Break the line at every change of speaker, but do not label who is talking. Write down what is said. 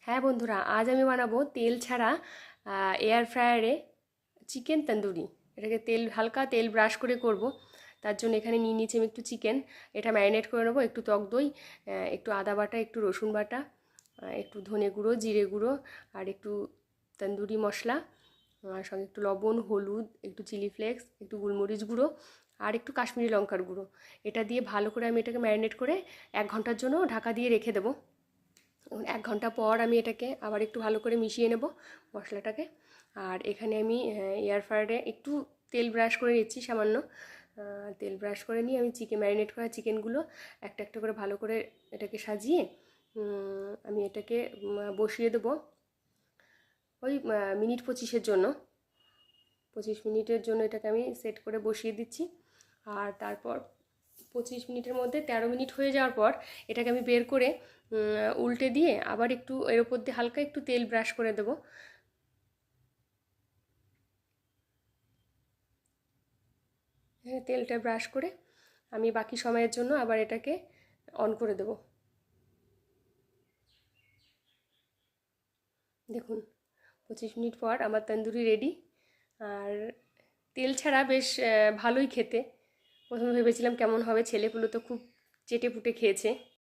হ্যাঁ বন্ধুরা, আজ আমি বানাবো তেল ছাড়া এয়ার ফ্রায়ারে চিকেন তন্দুরি। এটাকে হালকা তেল ব্রাশ করে করব। তার জন্য এখানে নিয়ে নিয়েছি আমি একটু চিকেন। এটা ম্যারিনেট করে নেবো। একটু টক দই, একটু আদা বাটা, একটু রসুন বাটা, একটু ধনে গুঁড়ো, জিরে গুঁড়ো, আর একটু তন্দুরি মশলা, আর সঙ্গে একটু লবণ, হলুদ, একটু চিলি ফ্লেক্স, একটু গোলমরিচ গুঁড়ো, আর একটু কাশ্মীরি লঙ্কার গুঁড়ো। এটা দিয়ে ভালো করে আমি এটাকে ম্যারিনেট করে 1 ঘন্টার জন্য ঢাকা দিয়ে রেখে দেবো। 1 ঘন্টা পর আমি এটাকে আবার একটু ভালো করে মিশিয়ে নেব মশলাটাকে। আর এখানে আমি এয়ার ফ্রায়ারে একটু তেল ব্রাশ করে নিচ্ছি সামান্য। তেল ব্রাশ করে নিয়ে আমি ম্যারিনেট করা চিকেনগুলো একটা একটা করে ভালো করে এটাকে সাজিয়ে আমি এটাকে বসিয়ে দেবো ওই মিনিট 25-এর জন্য। 25 মিনিটের জন্য এটাকে আমি সেট করে বসিয়ে দিচ্ছি। আর তারপর 25 মিনিটের মধ্যে 13 মিনিট হয়ে যাওয়ার পর এটাকে আমি বের করে উল্টে দিয়ে আবার একটু এর ওপর দিয়ে হালকা একটু তেল ব্রাশ করে দেবো। তেলটা ব্রাশ করে আমি বাকি সময়ের জন্য আবার এটাকে অন করে দেবো। দেখুন, 25 মিনিট পর আমার তন্দুরি রেডি। আর তেল ছাড়া বেশ ভালোই খেতে। প্রথমে ভেবেছিলাম কেমন হবে, ছেলেপুলে তো খুব চেটে পুটে খেয়েছে।